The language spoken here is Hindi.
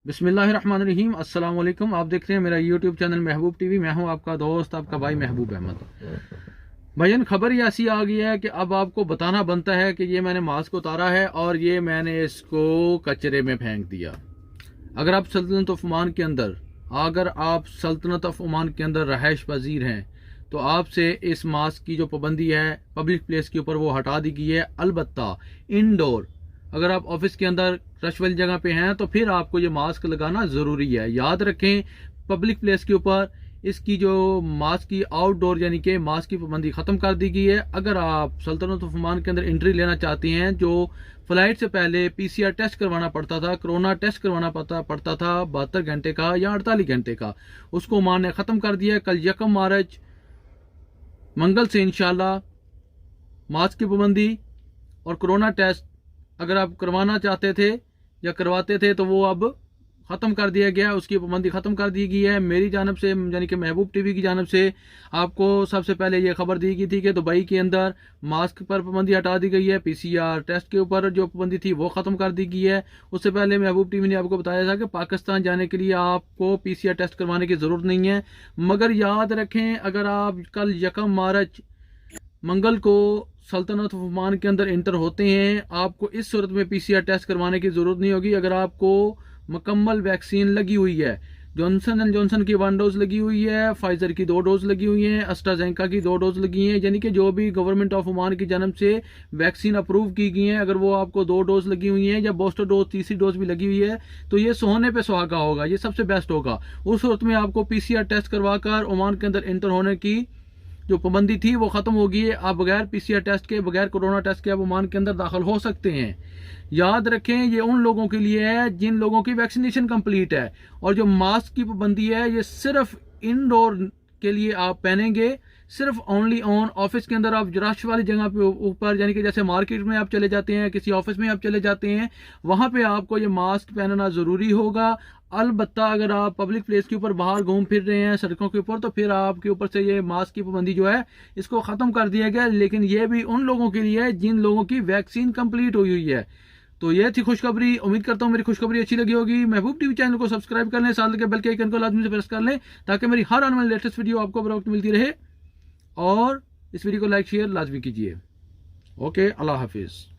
बिस्मिल्लाहिर्रहमानिर्रहीम। अस्सलाम वालेकुम। आप देख रहे हैं मेरा यूट्यूब चैनल महबूब टीवी। मैं हूं आपका दोस्त, आपका भाई महबूब अहमद। भाईजान, खबर ये ऐसी आ गई है कि अब आपको बताना बनता है कि ये मैंने मास्क उतारा है और ये मैंने इसको कचरे में फेंक दिया। अगर आप सल्तनत ऑफ ओमान के अंदर रहायश पजीर हैं तो आपसे इस मास्क की जो पाबंदी है पब्लिक प्लेस के ऊपर वो हटा दी गई है। अलबत्ता इंडोर, अगर आप ऑफिस के अंदर रश वाली जगह पे हैं तो फिर आपको ये मास्क लगाना ज़रूरी है। याद रखें, पब्लिक प्लेस के ऊपर इसकी जो मास्क की आउटडोर यानी कि मास्क की पाबंदी ख़त्म कर दी गई है। अगर आप सल्तनत ऑफ ओमान के अंदर एंट्री लेना चाहते हैं, जो फ्लाइट से पहले पीसीआर टेस्ट करवाना पड़ता था, कोरोना टेस्ट करवाना पड़ता था 72 घंटे का या 48 घंटे का, उसको ओमान ने ख़त्म कर दिया। कल 1 मार्च मंगल से इंशाल्लाह मास्क की पाबंदी और कोरोना टेस्ट अगर आप करवाना चाहते थे या करवाते थे तो वो अब ख़त्म कर दिया गया, उसकी पाबंदी ख़त्म कर दी गई है। मेरी जानब से यानी कि महबूब टीवी की जानब से आपको सबसे पहले ये खबर दी गई थी कि दुबई के अंदर मास्क पर पाबंदी हटा दी गई है, पीसीआर टेस्ट के ऊपर जो पाबंदी थी वो ख़त्म कर दी गई है। उससे पहले महबूब टीवी ने आपको बताया था कि पाकिस्तान जाने के लिए आपको पीसीआर टेस्ट करवाने की ज़रूरत नहीं है। मगर याद रखें, अगर आप कल 1 मार्च मंगल को सल्तनत ऑफ ओमान के अंदर इंटर होते हैं, आपको इस सूरत में पीसीआर टेस्ट करवाने की ज़रूरत नहीं होगी। अगर आपको मुकम्मल वैक्सीन लगी हुई है, जॉनसन एंड जॉनसन की 1 डोज लगी हुई है, फाइजर की 2 डोज लगी हुई है, एस्ट्राजेनेका की 2 डोज लगी हैं, यानी कि जो भी गवर्नमेंट ऑफ ओमान की जानब से वैक्सीन अप्रूव की गई है, अगर वो आपको 2 डोज लगी हुई हैं या बूस्टर डोज तीसरी डोज भी लगी हुई है तो ये सोने पे सुहागा होगा, ये सबसे बेस्ट होगा। उस सूरत में आपको पीसीआर टेस्ट करवाकर ओमान के अंदर इंटर होने की जो पाबंदी थी वो खत्म हो गई है। आप बगैर पीसीआर टेस्ट के, बगैर कोरोना टेस्ट के आप ओमान के अंदर दाखिल हो सकते हैं। याद रखें, ये उन लोगों के लिए है जिन लोगों की वैक्सीनेशन कंप्लीट है। और जो मास्क की पाबंदी है ये सिर्फ इंडोर के लिए आप पहनेंगे, सिर्फ ओनली ऑन ऑफिस के अंदर। आप रश वाली जगह पे ऊपर, यानी कि जैसे मार्केट में आप चले जाते हैं, किसी ऑफिस में आप चले जाते हैं, वहां पे आपको ये मास्क पहनना जरूरी होगा। अलबत्ता अगर आप पब्लिक प्लेस के ऊपर बाहर घूम फिर रहे हैं सड़कों के ऊपर, तो फिर आपके ऊपर से ये मास्क की पाबंदी जो है इसको खत्म कर दिया गया। लेकिन ये भी उन लोगों के लिए है जिन लोगों की वैक्सीन कंप्लीट हुई हुई है। तो ये थी खुशखबरी। उम्मीद करता हूँ मेरी खुशखबरी अच्छी लगी होगी। महबूब टीवी चैनल को सब्सक्राइब कर लें, साथ के बेल के आइकन को लाजमी से प्रेस कर लें ताकि मेरी हर आने वाली लेटेस्ट वीडियो आपको बर वक्त मिलती रहे। और इस वीडियो को लाइक शेयर लाजमी कीजिए। ओके, अल्लाह हाफिज़।